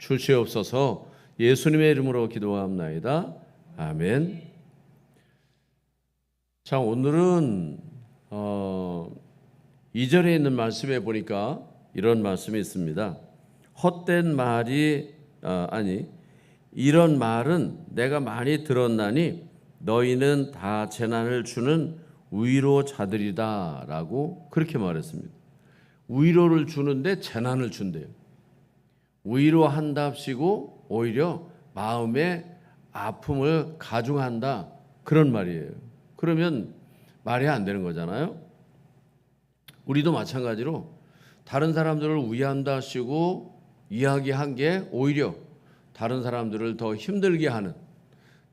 주시옵소서. 예수님의 이름으로 기도합나이다. 아멘. 자, 오늘은 2절에 있는 말씀에 보니까 이런 말씀이 있습니다. 헛된 말이 이런 말은 내가 많이 들었나니 너희는 다 재난을 주는 위로자들이다 라고 그렇게 말했습니다. 위로를 주는데 재난을 준대요. 위로한답시고 오히려 마음의 아픔을 가중한다, 그런 말이에요. 그러면 말이 안 되는 거잖아요. 우리도 마찬가지로 다른 사람들을 위한답시고 이야기한 게 오히려 다른 사람들을 더 힘들게 하는,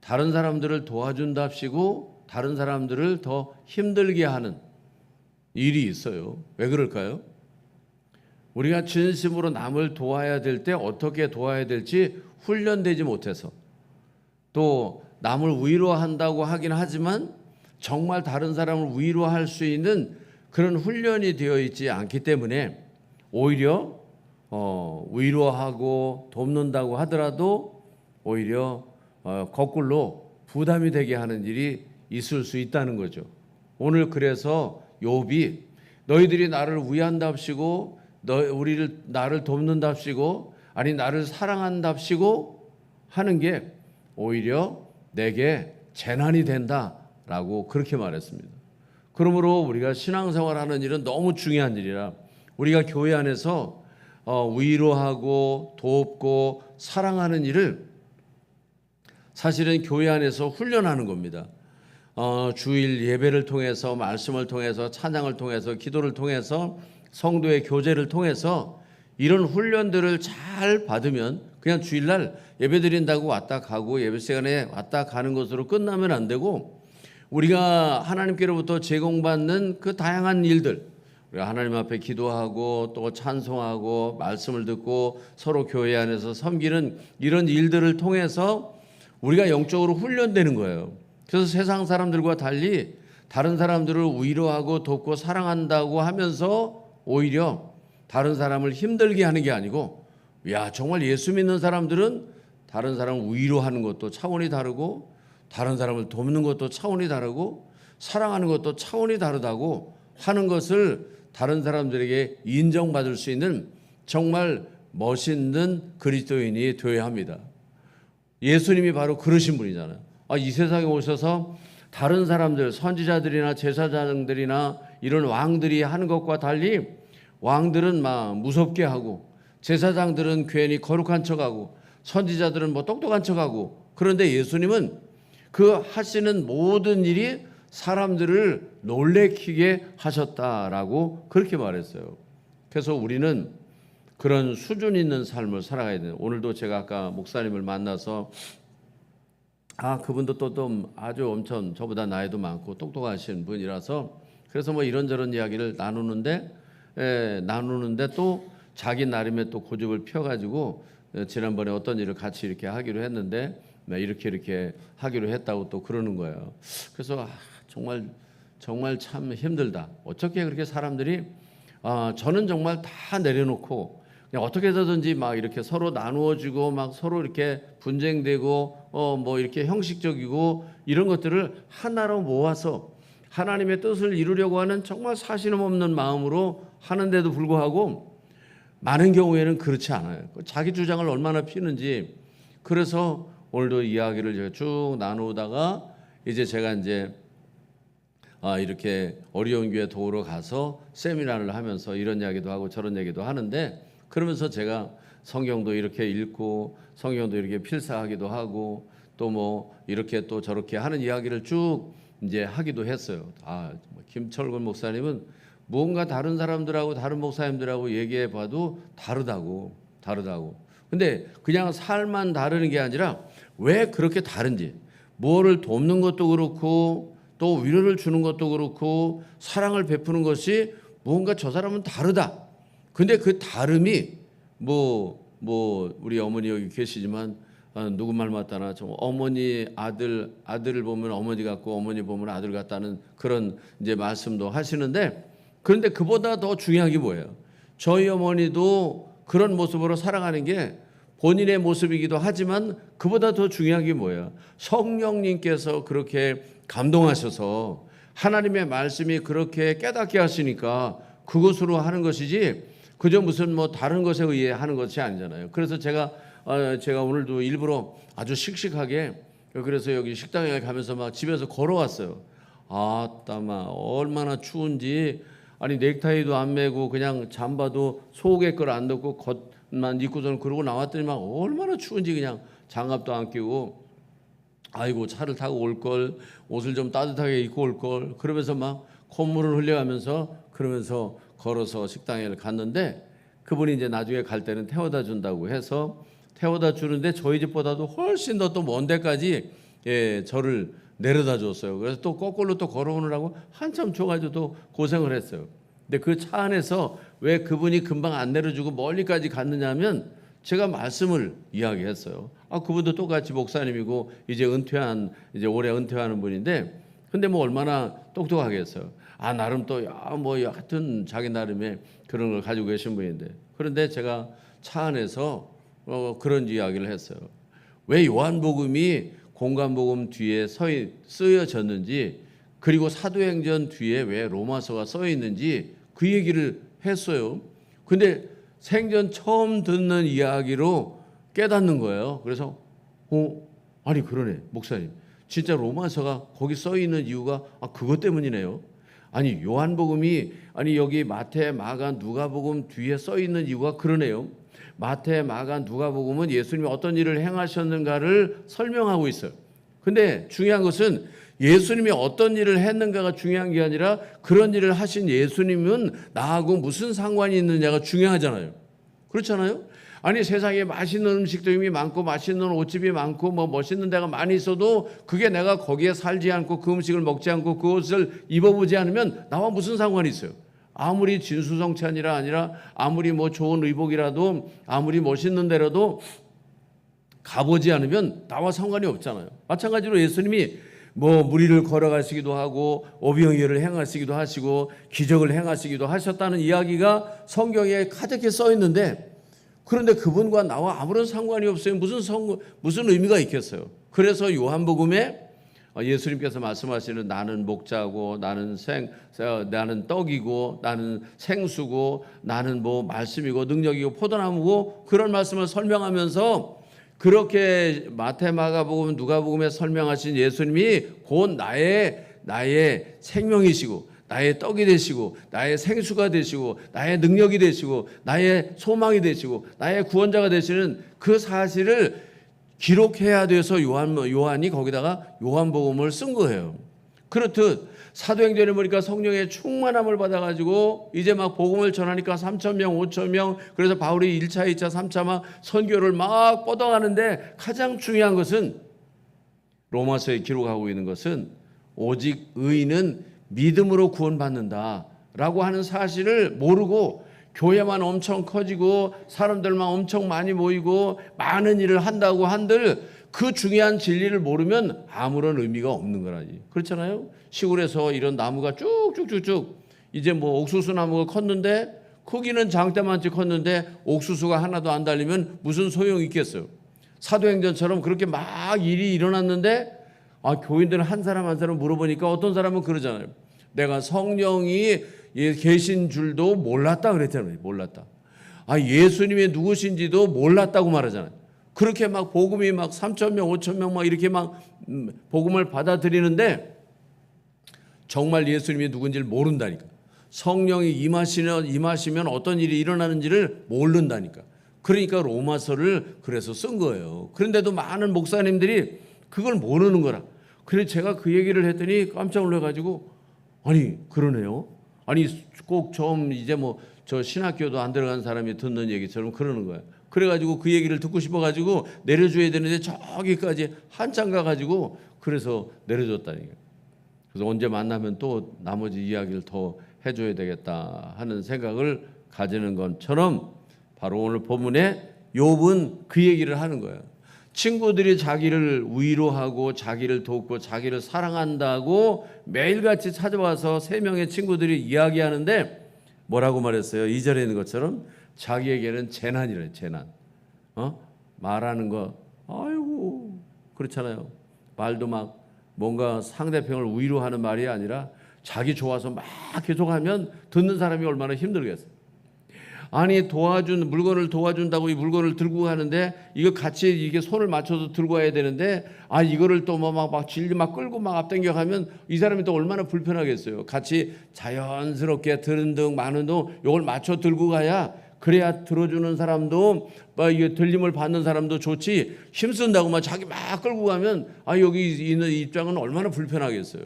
다른 사람들을 도와준답시고 다른 사람들을 더 힘들게 하는 일이 있어요. 왜 그럴까요? 우리가 진심으로 남을 도와야 될 때 어떻게 도와야 될지 훈련되지 못해서, 또 남을 위로한다고 하긴 하지만 정말 다른 사람을 위로할 수 있는 그런 훈련이 되어 있지 않기 때문에 오히려 위로하고 돕는다고 하더라도 오히려 거꾸로 부담이 되게 하는 일이 있을 수 있다는 거죠. 오늘 그래서 욥이 너희들이 나를 위한답시고 나를 돕는답시고 아니 나를 사랑한답시고 하는 게 오히려 내게 재난이 된다라고 그렇게 말했습니다. 그러므로 우리가 신앙생활하는 일은 너무 중요한 일이라 우리가 교회 안에서 위로하고 돕고 사랑하는 일을 사실은 교회 안에서 훈련하는 겁니다. 주일 예배를 통해서, 말씀을 통해서, 찬양을 통해서, 기도를 통해서, 성도의 교제를 통해서 이런 훈련들을 잘 받으면 그냥 주일날 예배 드린다고 왔다 가고 예배 시간에 왔다 가는 것으로 끝나면 안 되고, 우리가 하나님께로부터 제공받는 그 다양한 일들, 우리가 하나님 앞에 기도하고 또 찬송하고 말씀을 듣고 서로 교회 안에서 섬기는 이런 일들을 통해서 우리가 영적으로 훈련되는 거예요. 그래서 세상 사람들과 달리 다른 사람들을 위로하고 돕고 사랑한다고 하면서 오히려 다른 사람을 힘들게 하는 게 아니고, 야, 정말 예수 믿는 사람들은 다른 사람을 위로하는 것도 차원이 다르고 다른 사람을 돕는 것도 차원이 다르고 사랑하는 것도 차원이 다르다고 하는 것을 다른 사람들에게 인정받을 수 있는 정말 멋있는 그리스도인이 되어야 합니다. 예수님이 바로 그러신 분이잖아요. 이 세상에 오셔서 다른 사람들, 선지자들이나 제사장들이나 이런 왕들이 하는 것과 달리 왕들은 막 무섭게 하고, 제사장들은 괜히 거룩한 척하고, 선지자들은 뭐 똑똑한 척하고, 그런데 예수님은 그 하시는 모든 일이 사람들을 놀래키게 하셨다라고 그렇게 말했어요. 그래서 우리는 그런 수준 있는 삶을 살아가야 돼요. 오늘도 제가 아까 목사님을 만나서 그분도 또 아주 엄청 저보다 나이도 많고 똑똑하신 분이라서 그래서 뭐 이런저런 이야기를 나누는데 또 자기 나름의 또 고집을 펴가지고 지난번에 어떤 일을 같이 이렇게 하기로 했는데 이렇게 하기로 했다고 또 그러는 거예요. 그래서 정말 참 힘들다. 어떻게 그렇게 사람들이 저는 정말 다 내려놓고 그냥 어떻게 해서든지 막 이렇게 서로 나누어지고 막 서로 이렇게 분쟁되고 뭐 이렇게 형식적이고 이런 것들을 하나로 모아서 하나님의 뜻을 이루려고 하는 정말 사심은 없는 마음으로 하는데도 불구하고 많은 경우에는 그렇지 않아요. 자기 주장을 얼마나 피는지. 그래서 오늘도 이야기를 제가 쭉 나누다가 이제 제가 이렇게 어려운 교회 도우러 가서 세미나를 하면서 이런 이야기도 하고 저런 얘기도 하는데, 그러면서 제가 성경도 이렇게 읽고 성경도 이렇게 필사하기도 하고 또 뭐 이렇게 또 저렇게 하는 이야기를 쭉 이제 하기도 했어요. 김철근 목사님은 무언가 다른 사람들하고 다른 목사님들하고 얘기해 봐도 다르다고. 근데 그냥 삶만 다르는 게 아니라 왜 그렇게 다른지, 뭐를 돕는 것도 그렇고 또 위로를 주는 것도 그렇고 사랑을 베푸는 것이 무언가 저 사람은 다르다. 근데 그 다름이 우리 어머니 여기 계시지만 누구 말 맞다나 좀 어머니 아들을 보면 어머니 같고 어머니 보면 아들 같다는 그런 이제 말씀도 하시는데, 그런데 그보다 더 중요한 게 뭐예요? 저희 어머니도 그런 모습으로 살아가는 게 본인의 모습이기도 하지만 그보다 더 중요한 게 뭐예요? 성령님께서 그렇게 감동하셔서 하나님의 말씀이 그렇게 깨닫게 하시니까 그것으로 하는 것이지 그저 무슨 뭐 다른 것에 의해 하는 것이 아니잖아요. 그래서 제가 오늘도 일부러 아주 씩씩하게 그래서 여기 식당에 가면서 막 집에서 걸어왔어요. 아따마 얼마나 추운지 아니 넥타이도 안 매고 그냥 잠바도 속에 걸 안 넣고 겉만 입고서는 그러고 나왔더니 막 얼마나 추운지 그냥 장갑도 안 끼고 아이고 차를 타고 올 걸 옷을 좀 따뜻하게 입고 올 걸 그러면서 막 콧물을 흘려가면서 그러면서 걸어서 식당에 갔는데 그분이 이제 나중에 갈 때는 태워다 준다고 해서 태워다 주는데 저희 집보다도 훨씬 더 또 먼 데까지 저를 내려다 줬어요. 그래서 또 거꾸로 또 걸어오느라고 한참 줘가지고 또 고생을 했어요. 근데 그 차 안에서 왜 그분이 금방 안 내려주고 멀리까지 갔느냐면 제가 말씀을 이야기했어요. 그분도 똑같이 목사님이고 이제 올해 은퇴하는 분인데 근데 뭐 얼마나 똑똑하겠어요. 나름 또 뭐 하여튼 자기 나름의 그런 걸 가지고 계신 분인데 그런데 제가 차 안에서 그런 이야기를 했어요. 왜 요한복음이 공관복음 뒤에 쓰여졌는지 그리고 사도행전 뒤에 왜 로마서가 써 있는지 그 얘기를 했어요. 근데 생전 처음 듣는 이야기로 깨닫는 거예요. 그래서 아니 그러네 목사님 진짜 로마서가 거기 써 있는 이유가 그것 때문이네요. 아니 요한복음이 아니 여기 마태, 마가, 누가복음 뒤에 써 있는 이유가 그러네요. 마태, 마가, 누가복음은 예수님이 어떤 일을 행하셨는가를 설명하고 있어요. 근데 중요한 것은 예수님이 어떤 일을 했는가가 중요한 게 아니라 그런 일을 하신 예수님은 나하고 무슨 상관이 있느냐가 중요하잖아요. 그렇잖아요? 아니 세상에 맛있는 음식점이 많고 맛있는 옷집이 많고 뭐 멋있는 데가 많이 있어도 그게 내가 거기에 살지 않고 그 음식을 먹지 않고 그 옷을 입어보지 않으면 나와 무슨 상관이 있어요? 아무리 진수성찬이라 아니라 아무리 뭐 좋은 의복이라도 아무리 멋있는 데라도 가보지 않으면 나와 상관이 없잖아요. 마찬가지로 예수님이 뭐 무리를 걸어가시기도 하고 오병이어를 행하시기도 하시고 기적을 행하시기도 하셨다는 이야기가 성경에 가득히 써 있는데 그런데 그분과 나와 아무런 상관이 없어요. 무슨 의미가 있겠어요? 그래서 요한복음에 예수님께서 말씀하시는 나는 목자고 나는 떡이고 나는 생수고 나는 뭐 말씀이고 능력이고 포도나무고 그런 말씀을 설명하면서 그렇게 마태, 마가복음, 누가복음에 설명하신 예수님이 곧 나의 생명이시고 나의 떡이 되시고 나의 생수가 되시고 나의 능력이 되시고 나의 소망이 되시고 나의 구원자가 되시는 그 사실을 기록해야 돼서 요한이 거기다가 요한복음을 쓴 거예요. 그렇듯 사도행전에 보니까 성령의 충만함을 받아가지고 이제 막 복음을 전하니까 3,000명, 5,000명 그래서 바울이 1차, 2차, 3차 막 선교를 막 뻗어가는데 가장 중요한 것은 로마서에 기록하고 있는 것은 오직 의인은 믿음으로 구원받는다라고 하는 사실을 모르고 교회만 엄청 커지고 사람들만 엄청 많이 모이고 많은 일을 한다고 한들 그 중요한 진리를 모르면 아무런 의미가 없는 거라지. 그렇잖아요. 시골에서 이런 나무가 쭉쭉쭉쭉 이제 뭐 옥수수 나무가 컸는데 크기는 장대만치 컸는데 옥수수가 하나도 안 달리면 무슨 소용이 있겠어요. 사도행전처럼 그렇게 막 일이 일어났는데 교인들은 한 사람 한 사람 물어보니까 어떤 사람은 그러잖아요. 내가 성령이 계신 줄도 몰랐다 그랬잖아요. 몰랐다. 예수님이 누구신지도 몰랐다고 말하잖아요. 그렇게 막 복음이 막 3,000명, 5,000명 막 이렇게 막 복음을 받아들이는데 정말 예수님이 누군지를 모른다니까. 성령이 임하시면 어떤 일이 일어나는지를 모른다니까. 그러니까 로마서를 그래서 쓴 거예요. 그런데도 많은 목사님들이 그걸 모르는 거라. 그래서 제가 그 얘기를 했더니 깜짝 놀라가지고 아니 그러네요. 아니 꼭 처음 이제 뭐 저 신학교도 안 들어간 사람이 듣는 얘기처럼 그러는 거예요. 그래가지고 그 얘기를 듣고 싶어가지고 내려줘야 되는데 저기까지 한참 가가지고 그래서 내려줬다니까요. 그래서 언제 만나면 또 나머지 이야기를 더 해줘야 되겠다 하는 생각을 가지는 것처럼 바로 오늘 본문에 욥은 그 얘기를 하는 거예요. 친구들이 자기를 위로하고 자기를 돕고 자기를 사랑한다고 매일같이 찾아와서 3명의 친구들이 이야기하는데 뭐라고 말했어요? 2절에 있는 것처럼 자기에게는 재난이래요. 재난. 말하는 거 아이고 그렇잖아요. 말도 막 뭔가 상대편을 위로하는 말이 아니라 자기 좋아서 막 계속하면 듣는 사람이 얼마나 힘들겠어요. 아니 물건을 도와준다고 이 물건을 들고 가는데 이거 같이 이게 손을 맞춰서 들고 와야 되는데 이거를 또 막 질질 막 끌고 막 앞당겨 가면 이 사람이 또 얼마나 불편하겠어요. 같이 자연스럽게 들은 등 많은 등 이걸 맞춰 들고 가야 그래야 들어주는 사람도 이게 들림을 받는 사람도 좋지 힘쓴다고 막 자기 막 끌고 가면 여기 있는 입장은 얼마나 불편하겠어요.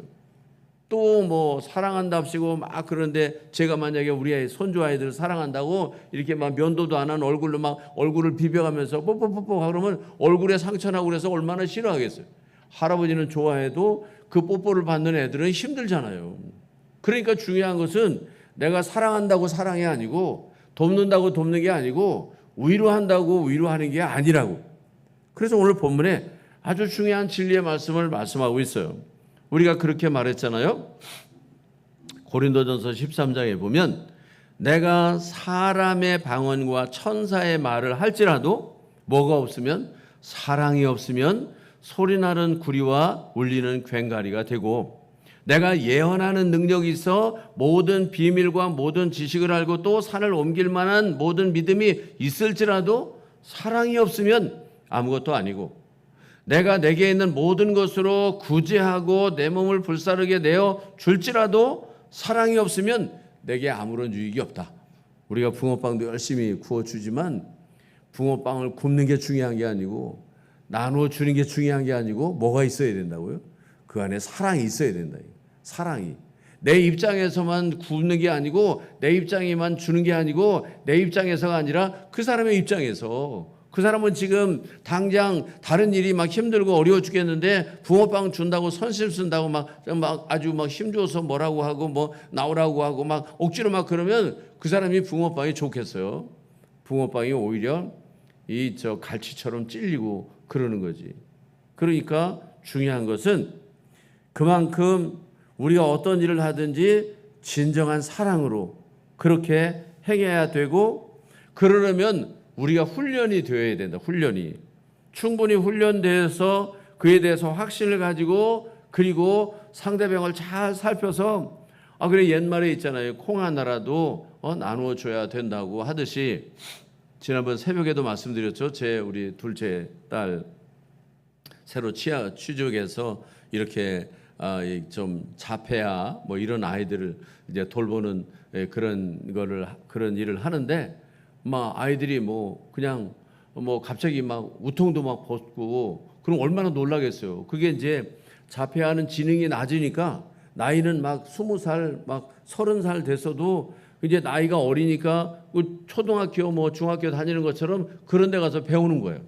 또 뭐 사랑한답시고 막 그런데 제가 만약에 우리 손주 아이들 사랑한다고 이렇게 막 면도도 안 한 얼굴로 막 얼굴을 비벼가면서 뽀뽀뽀뽀 그러면 얼굴에 상처나고 그래서 얼마나 싫어하겠어요. 할아버지는 좋아해도 그 뽀뽀를 받는 애들은 힘들잖아요. 그러니까 중요한 것은 내가 사랑한다고 사랑이 아니고 돕는다고 돕는 게 아니고 위로한다고 위로하는 게 아니라고. 그래서 오늘 본문에 아주 중요한 진리의 말씀을 말씀하고 있어요. 우리가 그렇게 말했잖아요. 고린도전서 13장에 보면 내가 사람의 방언과 천사의 말을 할지라도 뭐가 없으면 사랑이 없으면 소리나는 구리와 울리는 괭가리가 되고 내가 예언하는 능력이 있어 모든 비밀과 모든 지식을 알고 또 산을 옮길 만한 모든 믿음이 있을지라도 사랑이 없으면 아무것도 아니고 내가 내게 있는 모든 것으로 구제하고 내 몸을 불사르게 내어 줄지라도 사랑이 없으면 내게 아무런 유익이 없다. 우리가 붕어빵도 열심히 구워주지만 붕어빵을 굽는 게 중요한 게 아니고 나누어 주는 게 중요한 게 아니고 뭐가 있어야 된다고요? 그 안에 사랑이 있어야 된다. 사랑이. 내 입장에서만 굽는 게 아니고 내 입장에만 주는 게 아니고 내 입장에서가 아니라 그 사람의 입장에서 그 사람은 지금 당장 다른 일이 막 힘들고 어려워 죽겠는데 붕어빵 준다고 선심 쓴다고 막 아주 막 힘줘서 뭐라고 하고 뭐 나오라고 하고 막 억지로 막 그러면 그 사람이 붕어빵이 좋겠어요. 붕어빵이 오히려 이 갈치처럼 찔리고 그러는 거지. 그러니까 중요한 것은 그만큼 우리가 어떤 일을 하든지 진정한 사랑으로 그렇게 행해야 되고 그러려면 우리가 훈련이 되어야 된다. 훈련이. 충분히 훈련돼서 그에 대해서 확신을 가지고 그리고 상대방을 잘 살펴서 그래 옛말에 있잖아요. 콩 하나라도 나누어 줘야 된다고 하듯이 지난번 새벽에도 말씀드렸죠. 우리 둘째 딸 새로 취직해서 이렇게 좀 자폐아 뭐 이런 아이들을 이제 돌보는 그런 일을 하는데 막 아이들이 뭐 그냥 뭐 갑자기 막 우통도 막 벗고 그럼 얼마나 놀라겠어요. 그게 이제 자폐아는 지능이 낮으니까 나이는 막 20살 막 30살 됐어도 이제 나이가 어리니까 초등학교 뭐 중학교 다니는 것처럼 그런 데 가서 배우는 거예요.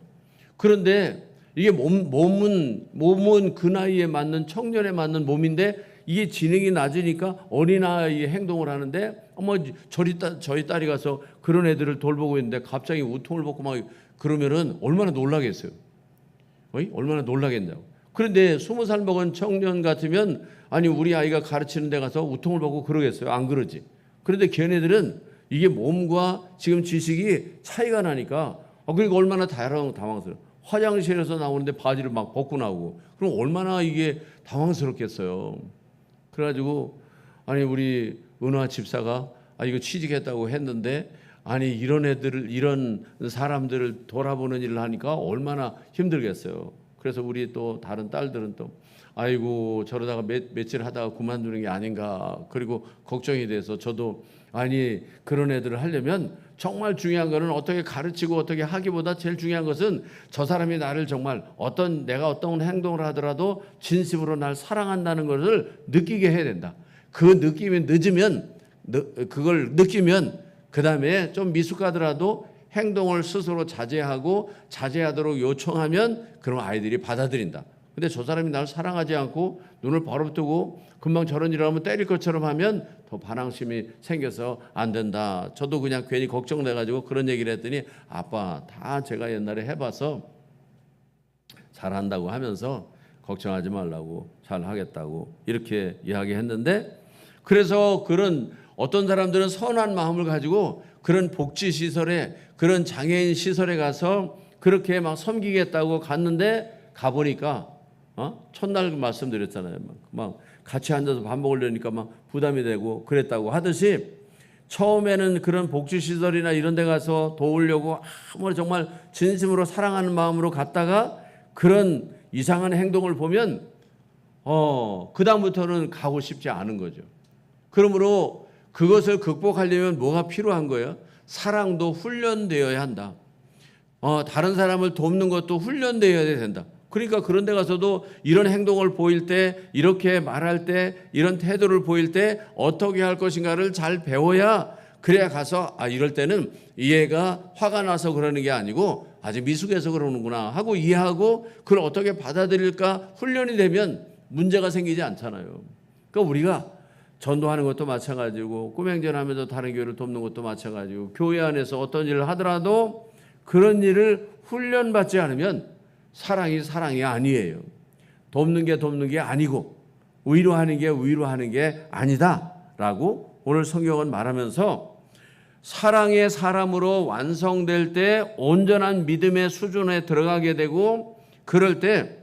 그런데 이게 몸은 그 나이에 맞는 청년에 맞는 몸인데 이게 지능이 낮으니까 어린아이의 행동을 하는데 저희 딸이 가서 그런 애들을 돌보고 있는데 갑자기 우통을 벗고 막 그러면은 얼마나 놀라겠어요. 얼마나 놀라겠냐고. 그런데 20살 먹은 청년 같으면 우리 아이가 가르치는 데 가서 우통을 벗고 그러겠어요? 안 그러지. 그런데 걔네들은 이게 몸과 지금 지식이 차이가 나니까 그러니까 얼마나 당황스러워. 화장실에서 나오는데 바지를 막 벗고 나오고 그럼 얼마나 이게 당황스럽겠어요. 그래가지고 우리 은화 집사가 이거 취직했다고 했는데 이런 사람들을 돌아보는 일을 하니까 얼마나 힘들겠어요. 그래서 우리 또 다른 딸들은 또 아이고 저러다가 며칠 하다가 그만두는 게 아닌가 그리고 걱정이 돼서 저도 그런 애들을 하려면 정말 중요한 거는 어떻게 가르치고 어떻게 하기보다 제일 중요한 것은 저 사람이 나를 정말 내가 어떤 행동을 하더라도 진심으로 날 사랑한다는 것을 느끼게 해야 된다. 그 느낌이 그걸 느끼면 그 다음에 좀 미숙하더라도 행동을 스스로 자제하도록 요청하면 그럼 아이들이 받아들인다. 근데 저 사람이 나를 사랑하지 않고 눈을 바로 뜨고 금방 저런 일을 하면 때릴 것처럼 하면 더 반항심이 생겨서 안 된다. 저도 그냥 괜히 걱정돼가지고 그런 얘기를 했더니 아빠 다 제가 옛날에 해봐서 잘한다고 하면서 걱정하지 말라고 잘하겠다고 이렇게 이야기했는데 그래서 그런 어떤 사람들은 선한 마음을 가지고 그런 복지시설에 그런 장애인 시설에 가서 그렇게 막 섬기겠다고 갔는데 가보니까 첫날 말씀드렸잖아요. 막 같이 앉아서 밥 먹으려니까 막 부담이 되고 그랬다고 하듯이 처음에는 그런 복지시설이나 이런 데 가서 도우려고 아무리 정말 진심으로 사랑하는 마음으로 갔다가 그런 이상한 행동을 보면 그다음부터는 가고 싶지 않은 거죠. 그러므로 그것을 극복하려면 뭐가 필요한 거예요? 사랑도 훈련되어야 한다. 다른 사람을 돕는 것도 훈련되어야 된다. 그러니까 그런 데 가서도 이런 행동을 보일 때, 이렇게 말할 때, 이런 태도를 보일 때 어떻게 할 것인가를 잘 배워야, 그래야 가서 이럴 때는 얘가 화가 나서 그러는 게 아니고 아직 미숙해서 그러는구나 하고 이해하고 그걸 어떻게 받아들일까 훈련이 되면 문제가 생기지 않잖아요. 그러니까 우리가 전도하는 것도 마찬가지고 꿈행전하면서 다른 교회를 돕는 것도 마찬가지고 교회 안에서 어떤 일을 하더라도 그런 일을 훈련받지 않으면 사랑이 아니에요. 돕는 게 아니고 위로하는 게 위로하는 게 아니다라고 오늘 성경은 말하면서 사랑의 사람으로 완성될 때 온전한 믿음의 수준에 들어가게 되고 그럴 때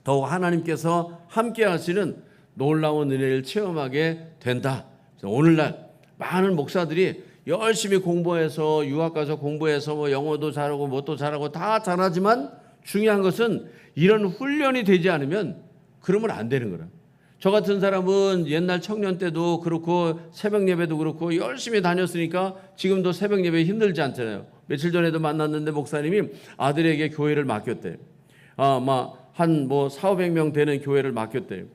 더욱 하나님께서 함께 하시는 놀라운 은혜를 체험하게 된다. 오늘날 많은 목사들이 열심히 공부해서 유학 가서 공부해서 뭐 영어도 잘하고 뭣도 잘하고 다 잘하지만 중요한 것은 이런 훈련이 되지 않으면 그러면 안 되는 거라. 저 같은 사람은 옛날 청년 때도 그렇고 새벽 예배도 그렇고 열심히 다녔으니까 지금도 새벽 예배 힘들지 않잖아요. 며칠 전에도 만났는데 목사님이 아들에게 교회를 맡겼대요. 한 400-500명 되는 교회를 맡겼대요.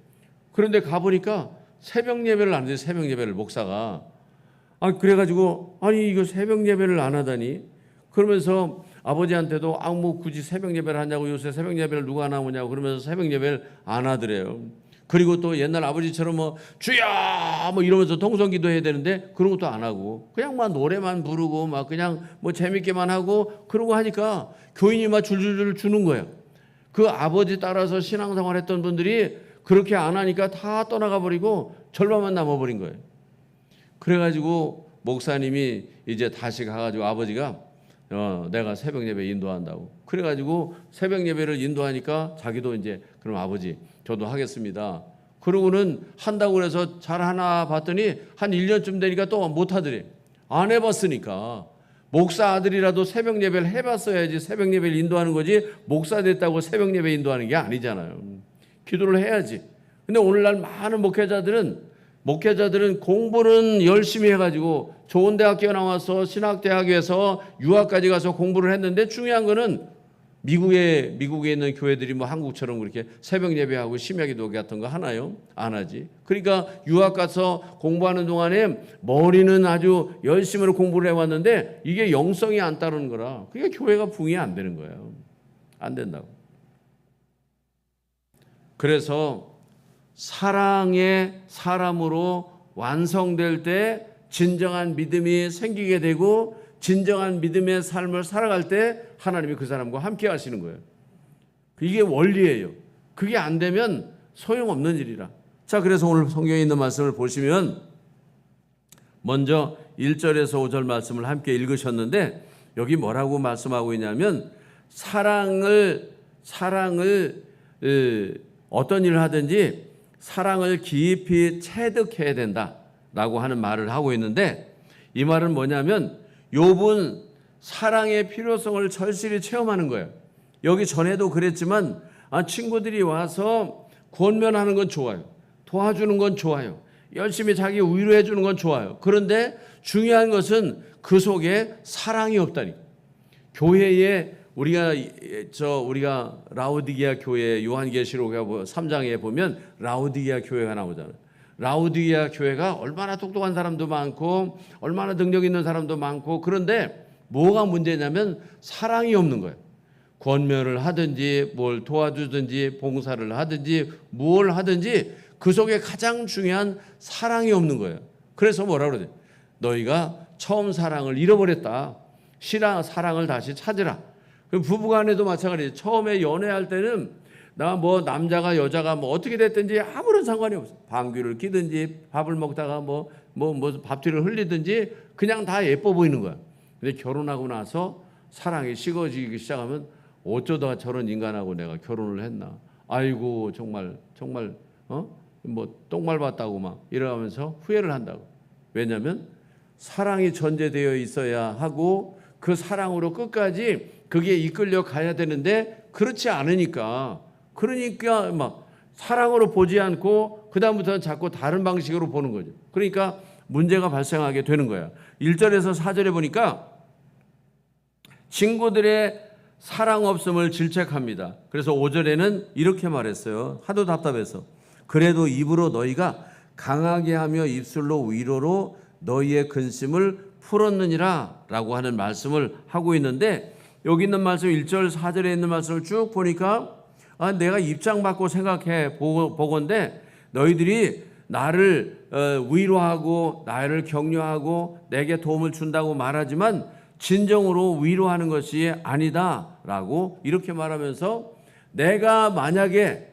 그런데 가보니까 새벽 예배를 안 해요. 새벽 예배를 목사가. 그래가지고 이거 새벽 예배를 안 하다니. 그러면서 아버지한테도 굳이 새벽 예배를 하냐고, 요새 새벽 예배를 누가 나오냐고 그러면서 새벽 예배를 안 하더래요. 그리고 또 옛날 아버지처럼 주야 이러면서 통성기도 해야 되는데 그런 것도 안 하고 그냥 노래만 부르고 그냥 재밌게만 하고 그러고 하니까 교인이 줄줄줄 주는 거예요. 그 아버지 따라서 신앙생활 했던 분들이 그렇게 안 하니까 다 떠나가 버리고 절반만 남아버린 거예요. 그래가지고 목사님이 이제 다시 가가지고 아버지가 내가 새벽 예배 인도한다고. 그래가지고 새벽 예배를 인도하니까 자기도 이제 그럼 아버지 저도 하겠습니다. 그러고는 한다고 그래서 잘하나 봤더니 한 1년쯤 되니까 또 못하더래. 안 해봤으니까. 목사 아들이라도 새벽 예배를 해봤어야지 새벽 예배를 인도하는 거지 목사 됐다고 새벽 예배 인도하는 게 아니잖아요. 기도를 해야지. 근데 오늘날 많은 목회자들은 공부는 열심히 해가지고 좋은 대학교 나와서 신학대학에서 유학까지 가서 공부를 했는데 중요한 거는 미국에 있는 교회들이 한국처럼 그렇게 새벽 예배하고 심야기도 같은 거 하나요? 안 하지. 그러니까 유학 가서 공부하는 동안에 머리는 아주 열심히 공부를 해왔는데 이게 영성이 안 따르는 거라. 그러니까 교회가 붕이 안 되는 거예요. 안 된다고. 그래서 사랑의 사람으로 완성될 때 진정한 믿음이 생기게 되고 진정한 믿음의 삶을 살아갈 때 하나님이 그 사람과 함께 하시는 거예요. 이게 원리예요. 그게 안 되면 소용없는 일이라. 자, 그래서 오늘 성경에 있는 말씀을 보시면 먼저 1절에서 5절 말씀을 함께 읽으셨는데 여기 뭐라고 말씀하고 있냐면 사랑을 어떤 일을 하든지 사랑을 깊이 체득해야 된다라고 하는 말을 하고 있는데 이 말은 뭐냐면 욥은 사랑의 필요성을 절실히 체험하는 거예요. 여기 전에도 그랬지만 친구들이 와서 권면하는 건 좋아요. 도와주는 건 좋아요. 열심히 자기 위로해 주는 건 좋아요. 그런데 중요한 것은 그 속에 사랑이 없다니. 교회에 우리가 라오디게아 교회 요한계시록 3장에 보면 라오디게아 교회가 나오잖아요. 라오디게아 교회가 얼마나 똑똑한 사람도 많고 얼마나 능력 있는 사람도 많고 그런데 뭐가 문제냐면 사랑이 없는 거예요. 권면을 하든지 뭘 도와주든지 봉사를 하든지 뭘 하든지 그 속에 가장 중요한 사랑이 없는 거예요. 그래서 뭐라 그러지? 너희가 처음 사랑을 잃어버렸다. 사랑을 다시 찾으라. 부부간에도 마찬가지예요. 처음에 연애할 때는 남자가 여자가 어떻게 됐든지 아무런 상관이 없어. 방귀를 끼든지 밥을 먹다가 밥뒤를 흘리든지 그냥 다 예뻐 보이는 거야. 근데 결혼하고 나서 사랑이 식어지기 시작하면 어쩌다 저런 인간하고 내가 결혼을 했나. 아이고 정말 뭐 똥말 봤다고 막 이러면서 후회를 한다고. 왜냐하면 사랑이 전제되어 있어야 하고 그 사랑으로 끝까지 그게 이끌려 가야 되는데 그렇지 않으니까 그러니까 막 사랑으로 보지 않고 그 다음부터는 자꾸 다른 방식으로 보는 거죠. 그러니까 문제가 발생하게 되는 거야. 1절에서 4절에 보니까 친구들의 사랑 없음을 질책합니다. 그래서 5절에는 이렇게 말했어요. 하도 답답해서 그래도 입으로 너희가 강하게 하며 입술로 위로로 너희의 근심을 풀었느니라 라고 하는 말씀을 하고 있는데, 여기 있는 말씀 1절 4절에 있는 말씀을 쭉 보니까 내가 입장 바꿔 생각해 보건대 너희들이 나를 위로하고 나를 격려하고 내게 도움을 준다고 말하지만 진정으로 위로하는 것이 아니다라고 이렇게 말하면서 내가 만약에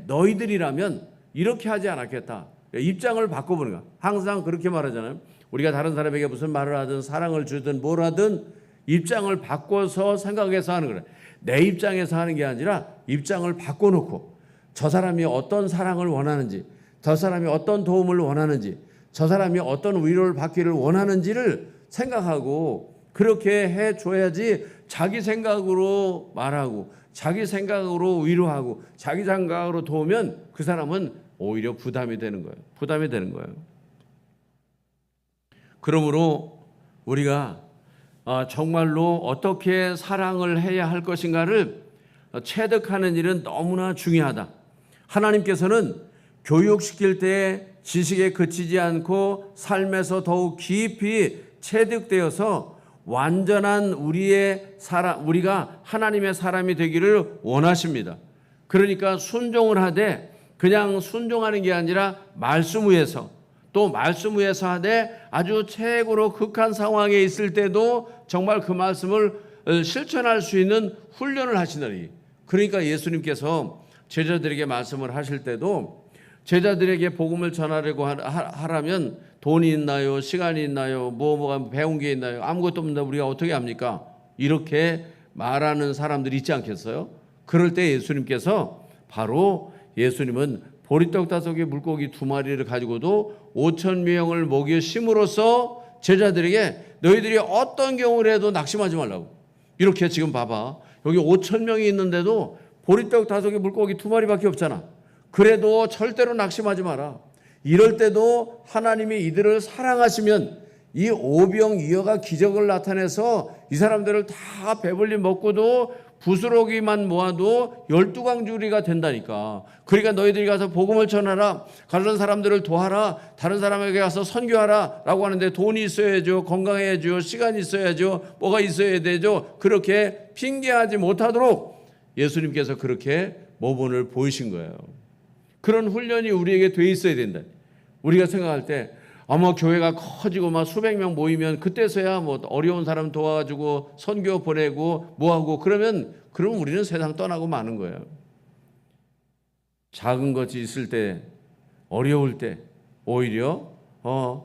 너희들이라면 이렇게 하지 않았겠다. 입장을 바꿔보는 거야. 항상 그렇게 말하잖아요. 우리가 다른 사람에게 무슨 말을 하든 사랑을 주든 뭘 하든 입장을 바꿔서 생각해서 하는 거예요. 내 입장에서 하는 게 아니라 입장을 바꿔놓고 저 사람이 어떤 사랑을 원하는지, 저 사람이 어떤 도움을 원하는지, 저 사람이 어떤 위로를 받기를 원하는지를 생각하고 그렇게 해줘야지 자기 생각으로 말하고 자기 생각으로 위로하고 자기 생각으로 도우면 그 사람은 오히려 부담이 되는 거예요. 부담이 되는 거예요. 그러므로 우리가 정말로 어떻게 사랑을 해야 할 것인가를 체득하는 일은 너무나 중요하다. 하나님께서는 교육시킬 때 지식에 그치지 않고 삶에서 더욱 깊이 체득되어서 완전한 우리가 하나님의 사람이 되기를 원하십니다. 그러니까 순종을 하되 그냥 순종하는 게 아니라 말씀 위에서, 또 말씀 위에서 하되 아주 최고로 극한 상황에 있을 때도 정말 그 말씀을 실천할 수 있는 훈련을 하시느니. 그러니까 예수님께서 제자들에게 말씀을 하실 때도 제자들에게 복음을 전하려고 하라면 돈이 있나요? 시간이 있나요? 뭐가 배운 게 있나요? 아무것도 없는데 우리가 어떻게 합니까? 이렇게 말하는 사람들이 있지 않겠어요? 그럴 때 예수님은 보리떡 5개 물고기 2마리를 가지고도 5,000명을 먹여 심으로써 제자들에게 너희들이 어떤 경우를 해도 낙심하지 말라고. 이렇게 지금 봐봐. 여기 5,000명이 있는데도 보리떡 5개 물고기 2마리밖에 없잖아. 그래도 절대로 낙심하지 마라. 이럴 때도 하나님이 이들을 사랑하시면 이 오병이어가 기적을 나타내서 이 사람들을 다 배불리 먹고도 부스러기만 모아도 12광주리가 된다니까. 그러니까 너희들이 가서 복음을 전하라, 다른 사람들을 도와라, 다른 사람에게 가서 선교하라 라고 하는데 돈이 있어야죠, 건강해야죠, 시간이 있어야죠, 뭐가 있어야 되죠. 그렇게 핑계하지 못하도록 예수님께서 그렇게 모본을 보이신 거예요. 그런 훈련이 우리에게 돼 있어야 된다. 우리가 생각할 때 아마 교회가 커지고 막 수백 명 모이면 그때서야 뭐 어려운 사람 도와주고 선교 보내고 뭐하고 그러면 우리는 세상 떠나고 마는 거예요. 작은 것이 있을 때, 어려울 때 오히려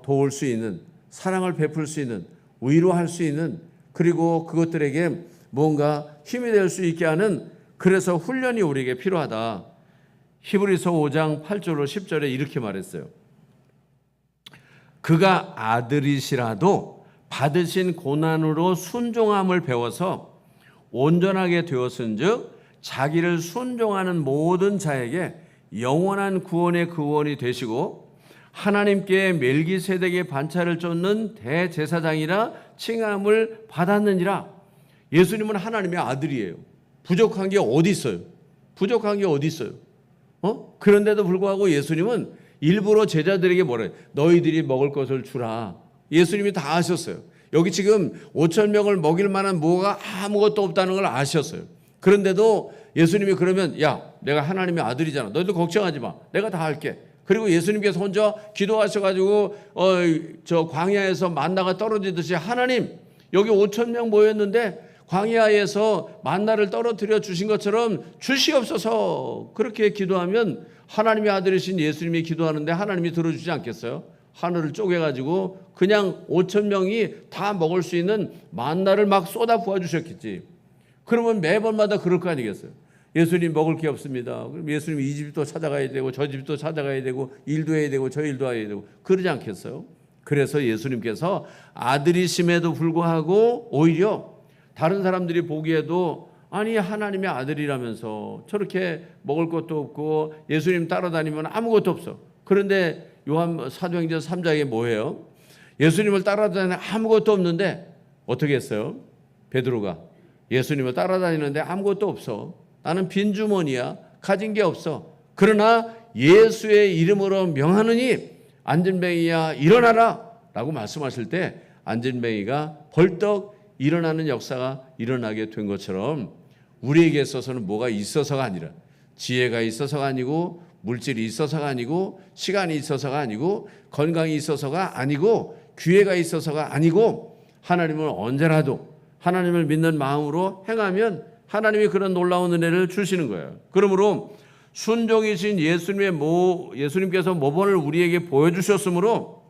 도울 수 있는, 사랑을 베풀 수 있는, 위로할 수 있는, 그리고 그것들에게 뭔가 힘이 될 수 있게 하는, 그래서 훈련이 우리에게 필요하다. 히브리서 5장 8절로 10절에 이렇게 말했어요. 그가 아들이시라도 받으신 고난으로 순종함을 배워서 온전하게 되었은즉 자기를 순종하는 모든 자에게 영원한 구원의 구원이 되시고 하나님께 멜기세덱의 반차를 쫓는 대제사장이라 칭함을 받았느니라. 예수님은 하나님의 아들이에요. 부족한 게 어디 있어요? 부족한 게 어디 있어요? 그런데도 불구하고 예수님은 일부러 제자들에게 뭐래? 너희들이 먹을 것을 주라. 예수님이 다 아셨어요. 여기 지금 5,000명을 먹일 만한 뭐가 아무것도 없다는 걸 아셨어요. 그런데도 예수님이 그러면 야, 내가 하나님의 아들이잖아. 너희들 걱정하지 마. 내가 다 할게. 그리고 예수님께서 혼자 기도하셔가지고 저 광야에서 만나가 떨어지듯이 하나님, 여기 5,000명 모였는데 광야에서 만나를 떨어뜨려 주신 것처럼 주시옵소서. 그렇게 기도하면 하나님의 아들이신 예수님이 기도하는데 하나님이 들어주지 않겠어요? 하늘을 쪼개가지고 그냥 5천 명이 다 먹을 수 있는 만나를 막 쏟아 부어주셨겠지. 그러면 매번마다 그럴 거 아니겠어요. 예수님 먹을 게 없습니다. 그럼 예수님 이 집도 찾아가야 되고 저 집도 찾아가야 되고 일도 해야 되고 저 일도 해야 되고 그러지 않겠어요? 그래서 예수님께서 아들이심에도 불구하고 오히려 다른 사람들이 보기에도 아니 하나님의 아들이라면서 저렇게 먹을 것도 없고 예수님 따라다니면 아무것도 없어. 그런데 요한 사도행전 3장에 뭐예요? 예수님을 따라다니는 아무것도 없는데 어떻게 했어요? 베드로가 예수님을 따라다니는데 아무것도 없어. 나는 빈주머니야. 가진 게 없어. 그러나 예수의 이름으로 명하느니 안진뱅이야 일어나라 라고 말씀하실 때 안진뱅이가 벌떡 일어나는 역사가 일어나게 된 것처럼 우리에게 있어서는 뭐가 있어서가 아니라 지혜가 있어서가 아니고 물질이 있어서가 아니고 시간이 있어서가 아니고 건강이 있어서가 아니고 기회가 있어서가 아니고 하나님은 언제라도 하나님을 믿는 마음으로 행하면 하나님이 그런 놀라운 은혜를 주시는 거예요. 그러므로 순종이신 예수님께서 모범을 우리에게 보여주셨으므로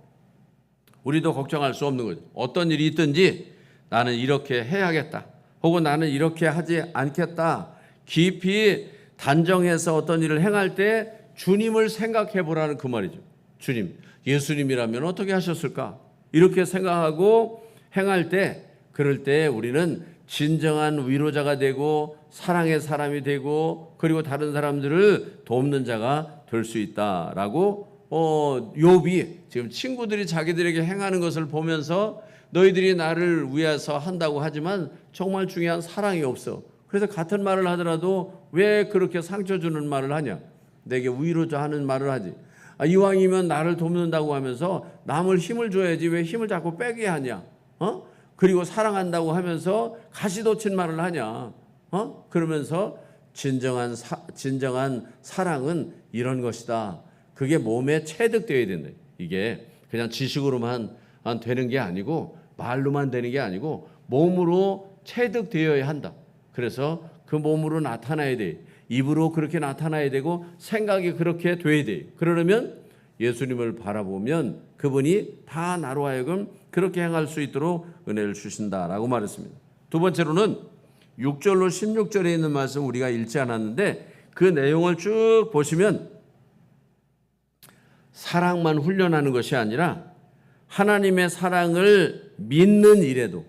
우리도 걱정할 수 없는 거죠. 어떤 일이 있든지 나는 이렇게 해야겠다. 혹은 나는 이렇게 하지 않겠다. 깊이 단정해서 어떤 일을 행할 때 주님을 생각해 보라는 그 말이죠. 주님, 예수님이라면 어떻게 하셨을까? 이렇게 생각하고 행할 때 그럴 때 우리는 진정한 위로자가 되고 사랑의 사람이 되고 그리고 다른 사람들을 돕는 자가 될 수 있다라고 욥이 지금 친구들이 자기들에게 행하는 것을 보면서 너희들이 나를 위해서 한다고 하지만 정말 중요한 사랑이 없어. 그래서 같은 말을 하더라도 왜 그렇게 상처 주는 말을 하냐? 내게 위로자 하는 말을 하지. 이왕이면 나를 돕는다고 하면서 남을 힘을 줘야지 왜 힘을 자꾸 빼게 하냐? 그리고 사랑한다고 하면서 가시돋친 말을 하냐? 그러면서 진정한 사랑은 이런 것이다. 그게 몸에 체득되어야 된다. 이게 그냥 지식으로만 되는 게 아니고 말로만 되는 게 아니고 몸으로 체득되어야 한다. 그래서 그 몸으로 나타나야 돼. 입으로 그렇게 나타나야 되고 생각이 그렇게 돼야 돼. 그러려면 예수님을 바라보면 그분이 다 나로 하여금 그렇게 행할 수 있도록 은혜를 주신다라고 말했습니다. 두 번째로는 6절로 16절에 있는 말씀 우리가 읽지 않았는데 그 내용을 쭉 보시면 사랑만 훈련하는 것이 아니라 하나님의 사랑을 믿는 일에도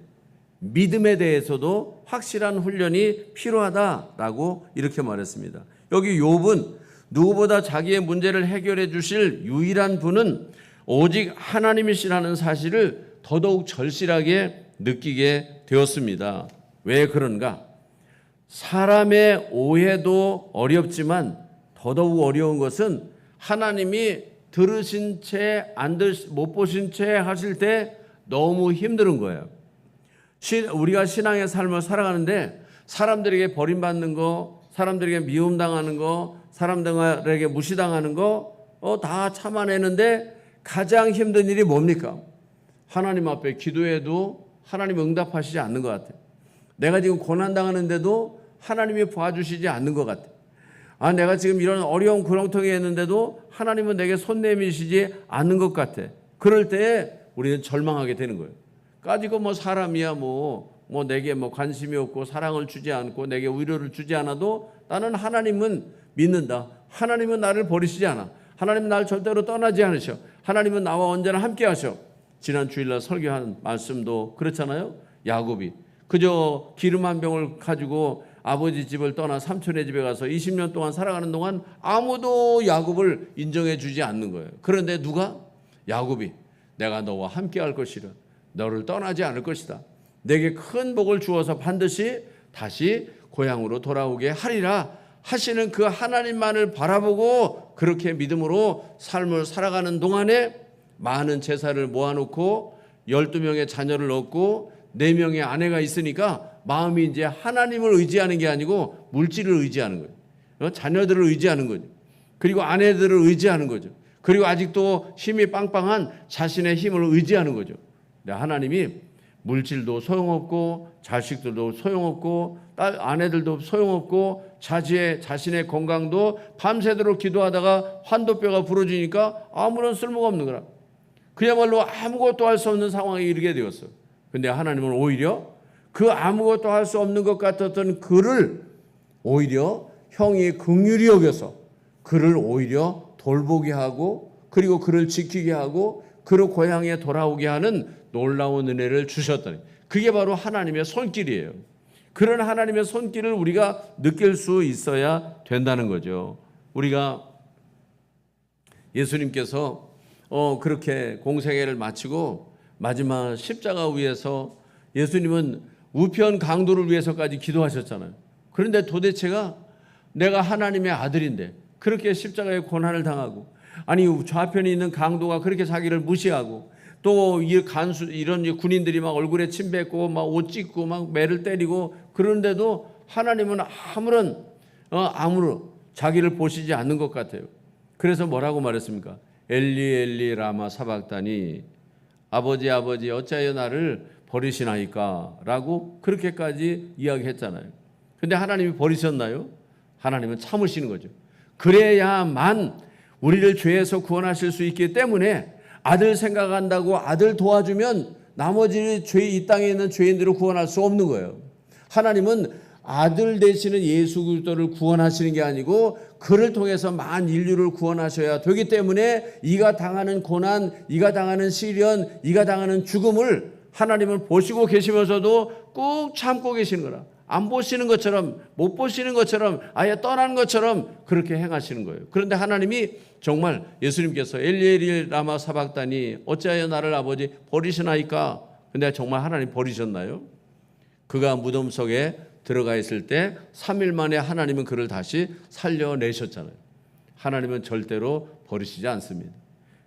믿음에 대해서도 확실한 훈련이 필요하다라고 이렇게 말했습니다. 여기 욥은 누구보다 자기의 문제를 해결해 주실 유일한 분은 오직 하나님이시라는 사실을 더더욱 절실하게 느끼게 되었습니다. 왜 그런가? 사람의 오해도 어렵지만 더더욱 어려운 것은 하나님이 들으신 채 못 보신 채 하실 때 너무 힘든 거예요. 우리가 신앙의 삶을 살아가는데 사람들에게 버림받는 거, 사람들에게 미움당하는 거, 사람들에게 무시당하는 거 다 참아내는데 가장 힘든 일이 뭡니까? 하나님 앞에 기도해도 하나님 응답하시지 않는 것 같아요. 내가 지금 고난당하는데도 하나님이 봐주시지 않는 것 같아요. 내가 지금 이런 어려운 구렁텅이에 있는데도 하나님은 내게 손 내미시지 않는 것 같아. 그럴 때 우리는 절망하게 되는 거예요. 가지고 사람이야 내게 관심이 없고 사랑을 주지 않고 내게 위로를 주지 않아도 나는 하나님은 믿는다. 하나님은 나를 버리시지 않아. 하나님은 나를 절대로 떠나지 않으셔. 하나님은 나와 언제나 함께 하셔. 지난 주일날 설교한 말씀도 그렇잖아요. 야곱이 그저 기름 한 병을 가지고 아버지 집을 떠나 삼촌의 집에 가서 20년 동안 살아가는 동안 아무도 야곱을 인정해 주지 않는 거예요. 그런데 누가? 야곱이 내가 너와 함께 할 것이라. 너를 떠나지 않을 것이다. 내게 큰 복을 주어서 반드시 다시 고향으로 돌아오게 하리라 하시는 그 하나님만을 바라보고 그렇게 믿음으로 삶을 살아가는 동안에 많은 재산을 모아놓고 12명의 자녀를 얻고 4명의 아내가 있으니까 마음이 이제 하나님을 의지하는 게 아니고 물질을 의지하는 거예요. 자녀들을 의지하는 거죠. 그리고 아내들을 의지하는 거죠. 그리고 아직도 힘이 빵빵한 자신의 힘을 의지하는 거죠. 하나님이 물질도 소용없고 자식들도 소용없고 아내들도 소용없고 자신의 건강도 밤새도록 기도하다가 환도뼈가 부러지니까 아무런 쓸모가 없는 거라. 그야말로 아무것도 할 수 없는 상황에 이르게 되었어요. 근데 하나님은 오히려 그 아무것도 할 수 없는 것 같았던 그를 오히려 형이 긍휼히 여겨서 그를 오히려 돌보게 하고, 그리고 그를 지키게 하고 그를 고향에 돌아오게 하는 놀라운 은혜를 주셨더니, 그게 바로 하나님의 손길이에요. 그런 하나님의 손길을 우리가 느낄 수 있어야 된다는 거죠. 우리가 예수님께서 그렇게 공생애를 마치고 마지막 십자가 위에서 예수님은 우편 강도를 위해서까지 기도하셨잖아요. 그런데 도대체가 내가 하나님의 아들인데 그렇게 십자가의 고난을 당하고, 아니 좌편에 있는 강도가 그렇게 자기를 무시하고, 또 이 간수 이런 군인들이 막 얼굴에 침 뱉고 막 옷 찢고 막 매를 때리고, 그런데도 하나님은 아무런 자기를 보시지 않는 것 같아요. 그래서 뭐라고 말했습니까? 엘리 엘리 라마 사박다니, 아버지 아버지 어찌하여 나를 버리시나이까 라고 그렇게까지 이야기했잖아요. 근데 하나님이 버리셨나요? 하나님은 참으시는 거죠. 그래야만 우리를 죄에서 구원하실 수 있기 때문에 아들 생각한다고 아들 도와주면 나머지 이 땅에 있는 죄인들을 구원할 수 없는 거예요. 하나님은 아들 되시는 예수 그리스도를 구원하시는 게 아니고 그를 통해서 만 인류를 구원하셔야 되기 때문에 이가 당하는 고난, 이가 당하는 시련, 이가 당하는 죽음을 하나님은 보시고 계시면서도 꾹 참고 계시는 거라. 안 보시는 것처럼, 못 보시는 것처럼, 아예 떠나는 것처럼 그렇게 행하시는 거예요. 그런데 하나님이 정말 예수님께서 엘리 엘리 라마 사박다니 어찌하여 나를 아버지 버리시나이까. 근데 정말 하나님 버리셨나요? 그가 무덤 속에 들어가 있을 때 3일 만에 하나님은 그를 다시 살려내셨잖아요. 하나님은 절대로 버리시지 않습니다.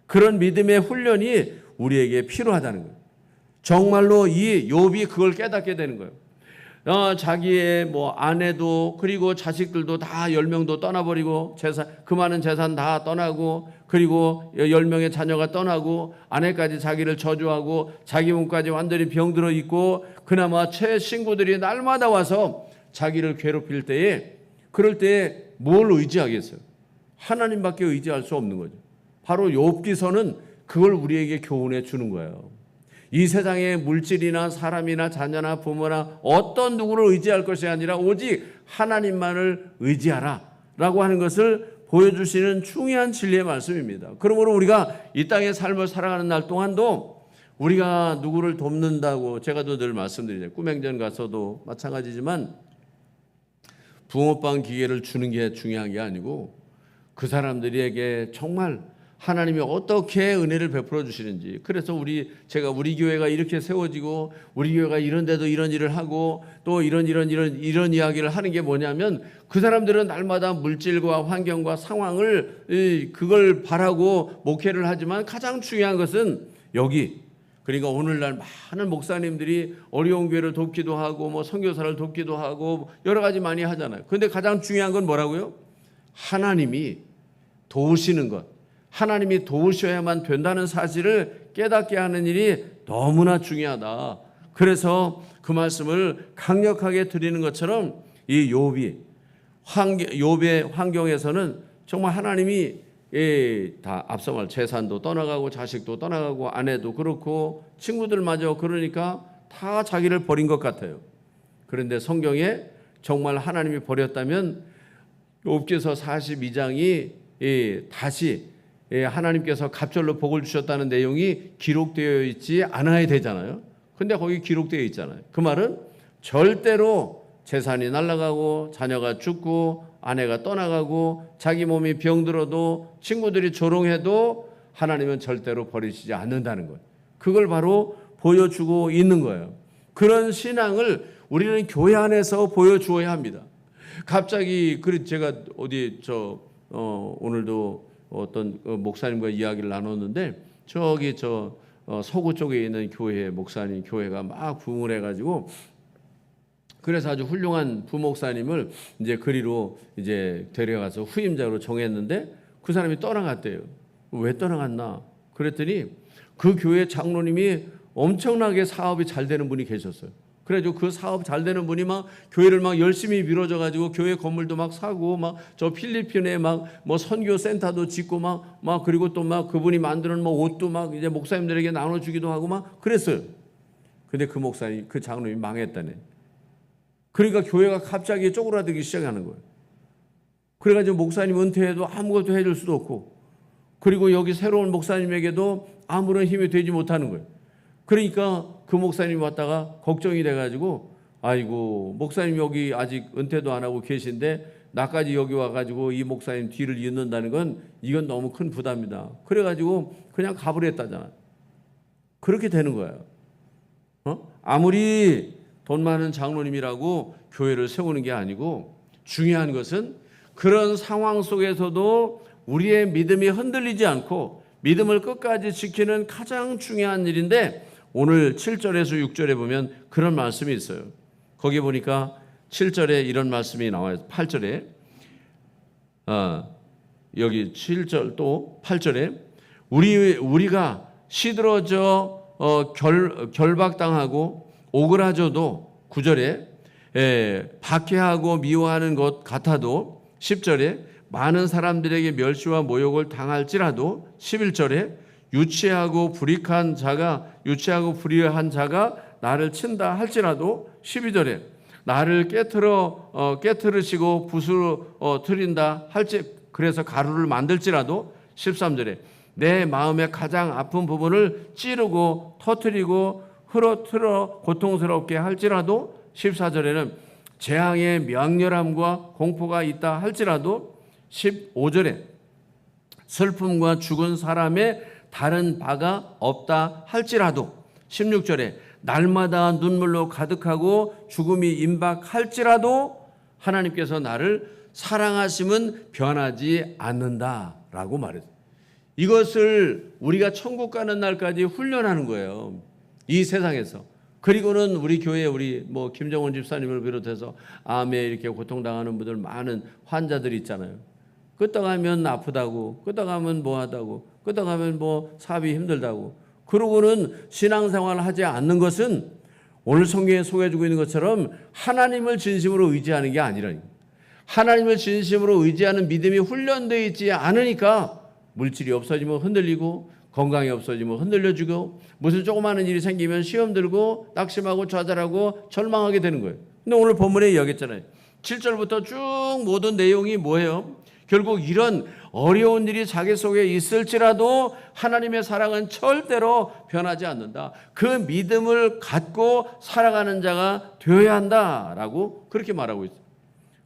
그런 믿음의 훈련이 우리에게 필요하다는 거예요. 정말로 이 욥이 그걸 깨닫게 되는 거예요. 자기의 아내도 그리고 자식들도 다 10명도 떠나버리고 그 많은 재산 다 떠나고, 그리고 10명의 자녀가 떠나고, 아내까지 자기를 저주하고 자기 몸까지 완전히 병들어 있고, 그나마 친구들이 날마다 와서 자기를 괴롭힐 때에, 그럴 때에 뭘 의지하겠어요? 하나님밖에 의지할 수 없는 거죠. 바로 욥기서는 그걸 우리에게 교훈해 주는 거예요. 이 세상의 물질이나 사람이나 자녀나 부모나 어떤 누구를 의지할 것이 아니라 오직 하나님만을 의지하라 라고 하는 것을 보여주시는 중요한 진리의 말씀입니다. 그러므로 우리가 이 땅의 삶을 살아가는 날 동안도 우리가 누구를 돕는다고, 제가 늘 말씀드리죠. 꿈행전 가서도 마찬가지지만 붕어빵 기계를 주는 게 중요한 게 아니고 그 사람들에게 정말 하나님이 어떻게 은혜를 베풀어 주시는지. 그래서 제가 우리 교회가 이렇게 세워지고 우리 교회가 이런 데도 이런 일을 하고 또 이런 이야기를 하는 게 뭐냐면, 그 사람들은 날마다 물질과 환경과 상황을 그걸 바라고 목회를 하지만 가장 중요한 것은 여기, 그러니까 오늘날 많은 목사님들이 어려운 교회를 돕기도 하고 선교사를 돕기도 하고 여러 가지 많이 하잖아요. 그런데 가장 중요한 건 뭐라고요? 하나님이 도우시는 것, 하나님이 도우셔야만 된다는 사실을 깨닫게 하는 일이 너무나 중요하다. 그래서 그 말씀을 강력하게 드리는 것처럼 이 욥의 환경에서는 정말 하나님이 다 앞서 말 재산도 떠나가고 자식도 떠나가고 아내도 그렇고 친구들마저 그러니까 다 자기를 버린 것 같아요. 그런데 성경에 정말 하나님이 버렸다면 욥기서 42장이 다시 하나님께서 갑절로 복을 주셨다는 내용이 기록되어 있지 않아야 되잖아요. 근데 거기 기록되어 있잖아요. 그 말은 절대로 재산이 날아가고 자녀가 죽고 아내가 떠나가고 자기 몸이 병들어도 친구들이 조롱해도 하나님은 절대로 버리시지 않는다는 거예요. 그걸 바로 보여주고 있는 거예요. 그런 신앙을 우리는 교회 안에서 보여주어야 합니다. 갑자기 제가 오늘도 어떤 목사님과 이야기를 나눴는데, 저기 서구 쪽에 있는 교회 목사님 교회가 막 부흥을 해가지고, 그래서 아주 훌륭한 부목사님을 이제 그리로 데려가서 후임자로 정했는데 그 사람이 떠나갔대요. 왜 떠나갔나? 그랬더니 그 교회 장로님이 엄청나게 사업이 잘 되는 분이 계셨어요. 그래가지고 그 사업 잘 되는 분이 막 교회를 막 열심히 밀어줘 가지고 교회 건물도 막 사고 막 저 필리핀에 막 뭐 선교 센터도 짓고 막 그리고 또 막 그분이 만드는 뭐 옷도 막 이제 목사님들에게 나눠주기도 하고 막 그랬어요. 근데 그 목사님 그 장로님이 망했다네. 그러니까 교회가 갑자기 쪼그라들기 시작하는 거예요. 그래가지고 목사님 은퇴해도 아무것도 해줄 수도 없고, 그리고 여기 새로운 목사님에게도 아무런 힘이 되지 못하는 거예요. 그러니까 그 목사님이 왔다가 걱정이 돼가지고, 아이고 목사님 여기 아직 은퇴도 안 하고 계신데 나까지 여기 와가지고 이 목사님 뒤를 잇는다는 건 이건 너무 큰 부담이다. 그래가지고 그냥 가버렸다잖아. 그렇게 되는 거예요. 아무리 돈 많은 장로님이라고 교회를 세우는 게 아니고, 중요한 것은 그런 상황 속에서도 우리의 믿음이 흔들리지 않고 믿음을 끝까지 지키는 가장 중요한 일인데, 오늘 7절에서 6절에 보면 그런 말씀이 있어요. 거기 보니까 7절에 이런 말씀이 나와요. 8절에 여기 7절 또 8절에 우리가 시들어져 결박당하고 오그라져도 9절에 박해하고 미워하는 것 같아도 10절에 많은 사람들에게 멸시와 모욕을 당할지라도 11절에 유치하고 불의한 자가 나를 친다 할지라도 12절에 나를 깨트르시고 부수트린다 할지, 그래서 가루를 만들지라도 13절에 내 마음의 가장 아픈 부분을 찌르고 터뜨리고 흐트러 고통스럽게 할지라도 14절에는 재앙의 명렬함과 공포가 있다 할지라도 15절에 슬픔과 죽은 사람의 다른 바가 없다 할지라도 16절에 날마다 눈물로 가득하고 죽음이 임박할지라도 하나님께서 나를 사랑하심은 변하지 않는다라고 말했어요. 이것을 우리가 천국 가는 날까지 훈련하는 거예요. 이 세상에서. 그리고는 우리 교회 우리 뭐 김정원 집사님을 비롯해서 암에 이렇게 고통당하는 분들 많은 환자들이 있잖아요. 끄떡하면 아프다고, 끄떡하면 뭐하다고, 끄떡하면 뭐 사업이 힘들다고. 그러고는 신앙생활을 하지 않는 것은 오늘 성경에 소개해주고 있는 것처럼 하나님을 진심으로 의지하는 게 아니라니까. 하나님을 진심으로 의지하는 믿음이 훈련되어 있지 않으니까 물질이 없어지면 흔들리고, 건강이 없어지면 흔들려주고, 무슨 조그마한 일이 생기면 시험 들고 낙심하고 좌절하고 절망하게 되는 거예요. 근데 오늘 본문에 이야기했잖아요. 7절부터 쭉 모든 내용이 뭐예요? 결국 이런 어려운 일이 자기 속에 있을지라도 하나님의 사랑은 절대로 변하지 않는다. 그 믿음을 갖고 살아가는 자가 되어야 한다라고 그렇게 말하고 있어요.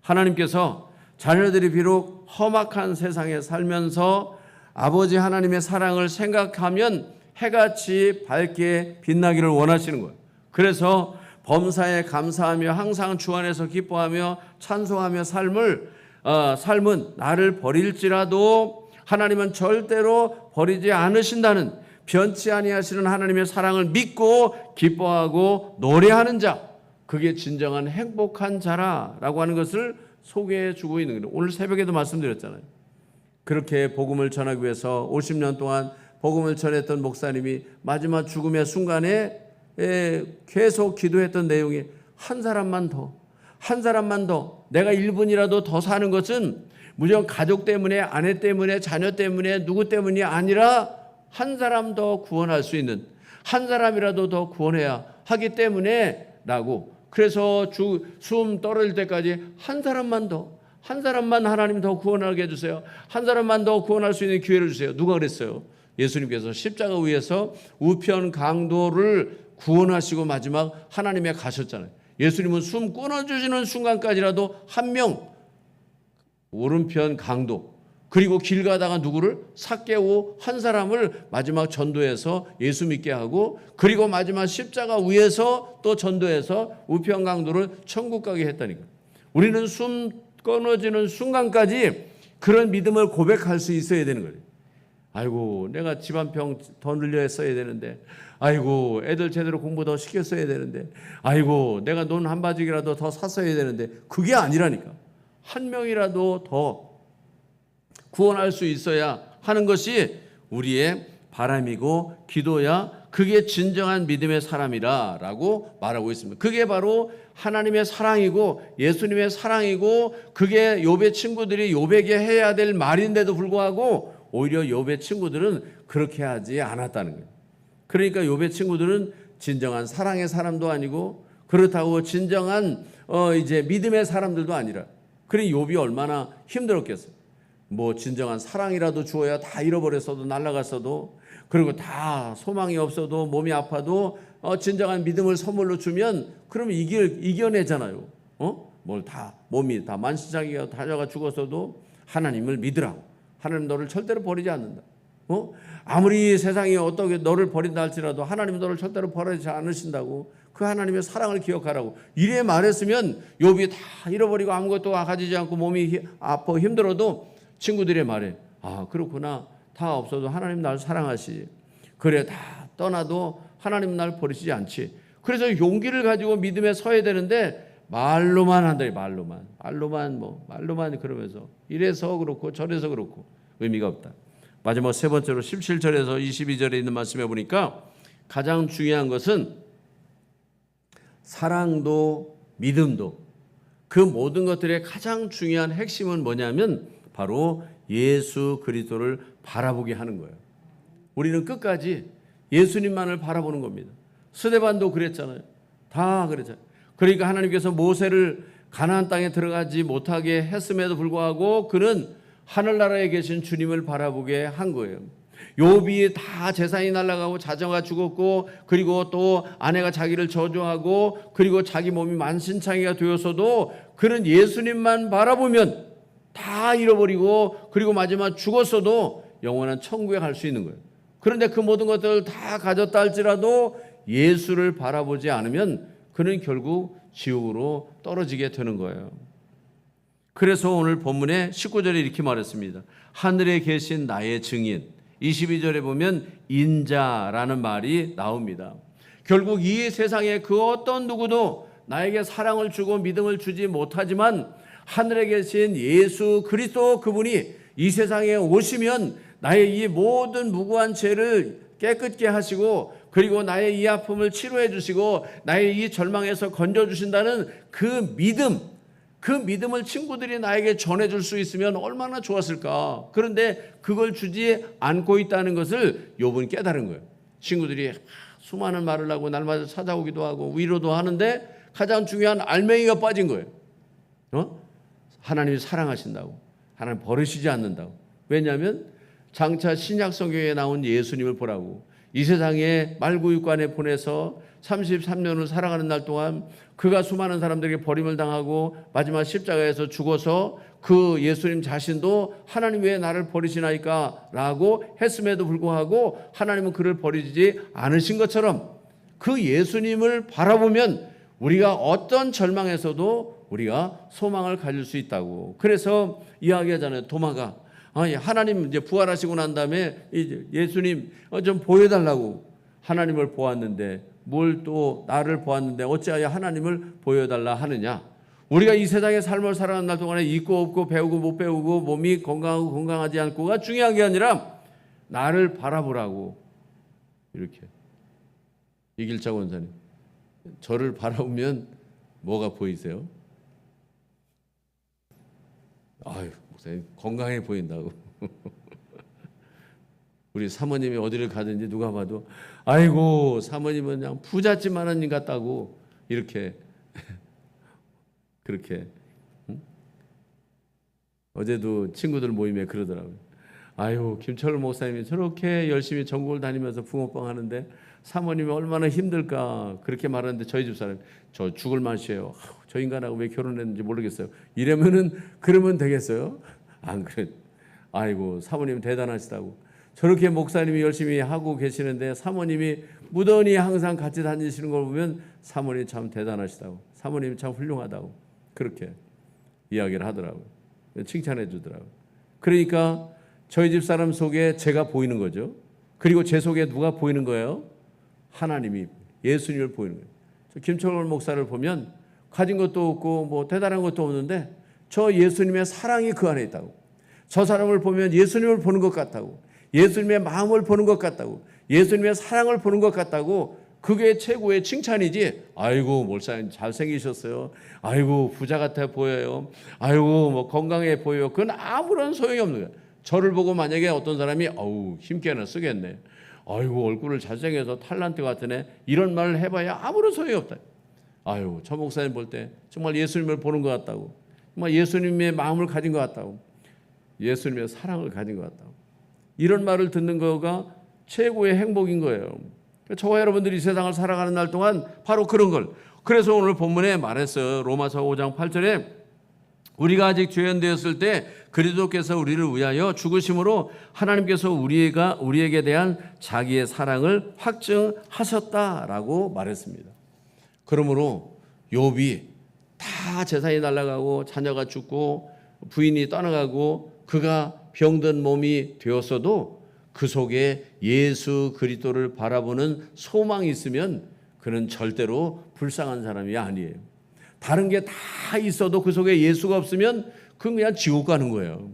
하나님께서 자녀들이 비록 험악한 세상에 살면서 아버지 하나님의 사랑을 생각하면 해같이 밝게 빛나기를 원하시는 거예요. 그래서 범사에 감사하며 항상 주 안에서 기뻐하며 찬송하며 삶은 나를 버릴지라도 하나님은 절대로 버리지 않으신다는 변치 아니하시는 하나님의 사랑을 믿고 기뻐하고 노래하는 자, 그게 진정한 행복한 자라라고 하는 것을 소개해 주고 있는 거예요. 오늘 새벽에도 말씀드렸잖아요. 그렇게 복음을 전하기 위해서 50년 동안 복음을 전했던 목사님이 마지막 죽음의 순간에 계속 기도했던 내용이 한 사람만 더 내가 1분이라도 더 사는 것은 무조건 가족 때문에, 아내 때문에, 자녀 때문에, 누구 때문이 아니라 한 사람 더 구원할 수 있는, 한 사람이라도 더 구원해야 하기 때문에 라고. 그래서 숨 떨어질 때까지 한 사람만 하나님 더 구원하게 해주세요. 한 사람만 더 구원할 수 있는 기회를 주세요. 누가 그랬어요? 예수님께서 십자가 위에서 우편 강도를 구원하시고 마지막 하나님에 가셨잖아요. 예수님은 숨 끊어주시는 순간까지라도 한 명, 오른편 강도, 그리고 길 가다가 누구를? 삭개오 한 사람을 마지막 전도해서 예수 믿게 하고, 그리고 마지막 십자가 위에서 또 전도해서 우편 강도를 천국 가게 했다니까. 우리는 숨 끊어지는 순간까지 그런 믿음을 고백할 수 있어야 되는 거예요. 아이고 내가 집 한 평 더 늘려 써야 되는데, 아이고 애들 제대로 공부 더 시켰어야 되는데, 아이고 내가 논 한 바지기라도 더 샀어야 되는데, 그게 아니라니까. 한 명이라도 더 구원할 수 있어야 하는 것이 우리의 바람이고 기도야 그게 진정한 믿음의 사람이라라고 말하고 있습니다. 그게 바로 하나님의 사랑이고 예수님의 사랑이고 그게 욥의 친구들이 욥에게 해야 될 말인데도 불구하고 오히려 욥의 친구들은 그렇게 하지 않았다는 거예요. 그러니까 욥의 친구들은 진정한 사랑의 사람도 아니고 그렇다고 진정한 이제 믿음의 사람들도 아니라 그러니 욥이 얼마나 힘들었겠어요. 뭐 진정한 사랑이라도 주어야 다 잃어버렸어도 날아갔어도 그리고 다 소망이 없어도 몸이 아파도 진정한 믿음을 선물로 주면 그러면 이겨내잖아요. 뭘 다 몸이 다 만신창이가 다져가 죽었어도 하나님을 믿으라. 하나님 너를 절대로 버리지 않는다. 아무리 세상이 어떻게 너를 버린다 할지라도 하나님 너를 절대로 버리지 않으신다고 그 하나님의 사랑을 기억하라고 이래 말했으면 욥이 다 잃어버리고 아무것도 가지지 않고 몸이 아파 힘들어도 친구들의 말에 아 그렇구나 다 없어도 하나님 날 사랑하시지 그래 다 떠나도 하나님 날 버리시지 않지 그래서 용기를 가지고 믿음에 서야 되는데 말로만 한다 말로만 그러면서 이래서 그렇고 저래서 그렇고 의미가 없다. 마지막 세 번째로 17절에서 22절에 있는 말씀에 보니까 가장 중요한 것은 사랑도 믿음도 그 모든 것들의 가장 중요한 핵심은 뭐냐면 바로 예수 그리스도를 바라보게 하는 거예요. 우리는 끝까지 예수님만을 바라보는 겁니다. 스데반도 그랬잖아요. 다 그랬잖아요. 그러니까 하나님께서 모세를 가나안 땅에 들어가지 못하게 했음에도 불구하고 그는 하늘나라에 계신 주님을 바라보게 한 거예요. 욥이 다 재산이 날아가고 자녀가 죽었고 그리고 또 아내가 자기를 저주하고 그리고 자기 몸이 만신창이가 되었어도 그는 예수님만 바라보면 다 잃어버리고 그리고 마지막 죽었어도 영원한 천국에 갈 수 있는 거예요. 그런데 그 모든 것들을 다 가졌다 할지라도 예수를 바라보지 않으면 그는 결국 지옥으로 떨어지게 되는 거예요. 그래서 오늘 본문에 19절에 이렇게 말했습니다. 하늘에 계신 나의 증인 22절에 보면 인자라는 말이 나옵니다. 결국 이 세상에 그 어떤 누구도 나에게 사랑을 주고 믿음을 주지 못하지만 하늘에 계신 예수 그리스도 그분이 이 세상에 오시면 나의 이 모든 무고한 죄를 깨끗게 하시고 그리고 나의 이 아픔을 치료해 주시고 나의 이 절망에서 건져주신다는 그 믿음을 친구들이 나에게 전해줄 수 있으면 얼마나 좋았을까. 그런데 그걸 주지 않고 있다는 것을 욥은 깨달은 거예요. 친구들이 수많은 말을 하고 날마다 찾아오기도 하고 위로도 하는데 가장 중요한 알맹이가 빠진 거예요. 하나님이 사랑하신다고 하나님 버리시지 않는다고. 왜냐하면 장차 신약 성경에 나온 예수님을 보라고 이 세상에 말구육관에 보내서 33년을 살아가는 날 동안 그가 수많은 사람들에게 버림을 당하고 마지막 십자가에서 죽어서 그 예수님 자신도 하나님 왜 나를 버리시나이까 라고 했음에도 불구하고 하나님은 그를 버리지 않으신 것처럼 그 예수님을 바라보면 우리가 어떤 절망에서도 우리가 소망을 가질 수 있다고. 그래서 이야기하잖아요. 도마가 하나님 이제 부활하시고 난 다음에 이제 예수님 좀 보여달라고 하나님을 보았는데 뭘 또 나를 보았는데 어찌하여 하나님을 보여달라 하느냐. 우리가 이 세상의 삶을 살아가는 날 동안에 있고 없고 배우고 못 배우고 몸이 건강하고 건강하지 않고가 중요한 게 아니라 나를 바라보라고. 이렇게 이길자 원사님 저를 바라보면 뭐가 보이세요? 아유 목사님 건강해 보인다고. 우리 사모님이 어디를 가든지 누가 봐도 아이고 사모님은 그냥 부잣집 하나님 같다고 이렇게 그렇게 어제도 친구들 모임에 그러더라고요. 아유 김철 목사님이 저렇게 열심히 전국을 다니면서 붕어빵 하는데 사모님이 얼마나 힘들까 그렇게 말하는데 저희 집사람 저 죽을 맛이에요. 저 인간하고 왜 결혼했는지 모르겠어요. 이러면은 그러면 되겠어요? 안 그래. 아이고 사모님 대단하시다고. 저렇게 목사님이 열심히 하고 계시는데 사모님이 무던히 항상 같이 다니시는 걸 보면 사모님 참 대단하시다고. 사모님 참 훌륭하다고. 그렇게 이야기를 하더라고요. 칭찬해 주더라고요. 그러니까 저희 집 사람 속에 제가 보이는 거죠. 그리고 제 속에 누가 보이는 거예요? 하나님이 예수님을 보이는 거예요. 김철월 목사를 보면 가진 것도 없고 뭐 대단한 것도 없는데 저 예수님의 사랑이 그 안에 있다고. 저 사람을 보면 예수님을 보는 것 같다고. 예수님의 마음을 보는 것 같다고. 예수님의 사랑을 보는 것 같다고 그게 최고의 칭찬이지. 아이고 목사님 잘생기셨어요. 아이고 부자 같아 보여요. 아이고 뭐 건강해 보여요. 그건 아무런 소용이 없는 거예요. 저를 보고 만약에 어떤 사람이 아우 힘께나 쓰겠네. 아이고 얼굴을 잘생겨서 탤런트 같으네. 이런 말을 해봐야 아무런 소용이 없다. 아유 저 목사님 볼 때 정말 예수님을 보는 것 같다고. 정말 예수님의 마음을 가진 것 같다고. 예수님의 사랑을 가진 것 같다고. 이런 말을 듣는 거가 최고의 행복인 거예요. 저와 여러분들이 이 세상을 살아가는 날 동안 바로 그런 걸. 그래서 오늘 본문에 말했어요. 로마서 5장 8절에 우리가 아직 죄인 되었을 때 그리스도께서 우리를 위하여 죽으심으로 하나님께서 우리에게 대한 자기의 사랑을 확증하셨다라고 말했습니다. 그러므로 욥이 다 재산이 날아가고 자녀가 죽고 부인이 떠나가고 그가 병든 몸이 되었어도 그 속에 예수 그리스도를 바라보는 소망이 있으면 그는 절대로 불쌍한 사람이 아니에요. 다른 게 다 있어도 그 속에 예수가 없으면 그건 그냥 지옥 가는 거예요.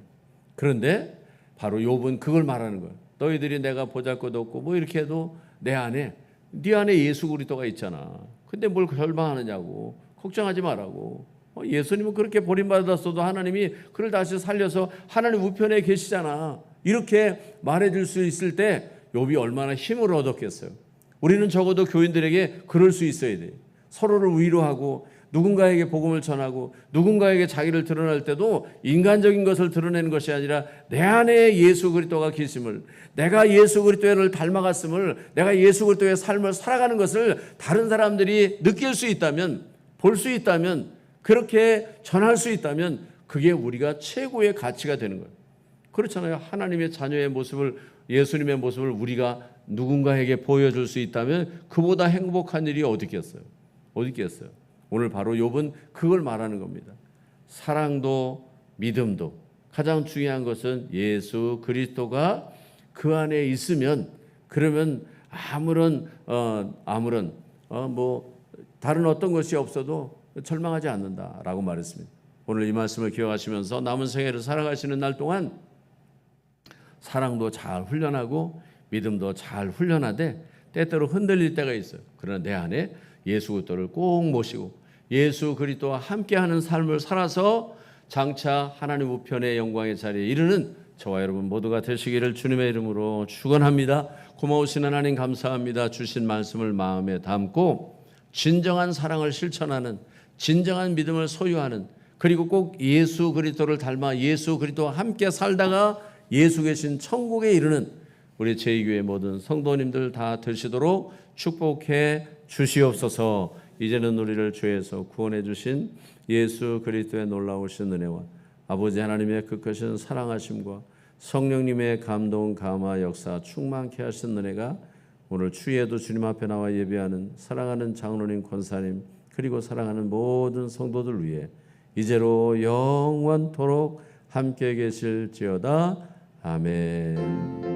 그런데 바로 욥은 그걸 말하는 거예요. 너희들이 내가 보잘것없고 뭐 이렇게 해도 네 안에 예수 그리스도가 있잖아. 근데 뭘 절망하느냐고. 걱정하지 말라고. 예수님은 그렇게 버림받았어도 하나님이 그를 다시 살려서 하나님 우편에 계시잖아. 이렇게 말해줄 수 있을 때 욥이 얼마나 힘을 얻었겠어요. 우리는 적어도 교인들에게 그럴 수 있어야 돼요. 서로를 위로하고 누군가에게 복음을 전하고 누군가에게 자기를 드러낼 때도 인간적인 것을 드러내는 것이 아니라 내 안에 예수 그리스도가 계심을, 내가 예수 그리스도를 닮아갔음을, 내가 예수 그리스도의 삶을 살아가는 것을 다른 사람들이 느낄 수 있다면, 볼 수 있다면, 그렇게 전할 수 있다면 그게 우리가 최고의 가치가 되는 거예요. 그렇잖아요. 하나님의 자녀의 모습을, 예수님의 모습을 우리가 누군가에게 보여줄 수 있다면 그보다 행복한 일이 어디 있겠어요? 어디 있겠어요? 오늘 바로 욥은 그걸 말하는 겁니다. 사랑도 믿음도 가장 중요한 것은 예수 그리스도가 그 안에 있으면, 그러면 아무런 다른 어떤 것이 없어도 절망하지 않는다라고 말했습니다. 오늘 이 말씀을 기억하시면서 남은 생애를 살아가시는 날 동안 사랑도 잘 훈련하고 믿음도 잘 훈련하되 때때로 흔들릴 때가 있어요. 그러나 내 안에 예수 그리스도를 꼭 모시고 예수 그리스도와 함께하는 삶을 살아서 장차 하나님 우편의 영광의 자리에 이르는 저와 여러분 모두가 되시기를 주님의 이름으로 축원합니다. 고마우신 하나님 감사합니다. 주신 말씀을 마음에 담고 진정한 사랑을 실천하는, 진정한 믿음을 소유하는, 그리고 꼭 예수 그리스도를 닮아 예수 그리스도와 함께 살다가 예수 계신 천국에 이르는 우리 제2교회 모든 성도님들 다 되시도록 축복해 주시옵소서. 이제는 우리를 죄에서 구원해 주신 예수 그리스도의 놀라우신 은혜와 아버지 하나님의 끝까지 사랑하심과 성령님의 감동, 감화, 역사 충만케 하신 은혜가 오늘 추위에도 주님 앞에 나와 예배하는 사랑하는 장로님, 권사님, 그리고 사랑하는 모든 성도들 위해 이제로 영원토록 함께 계실지어다. 아멘.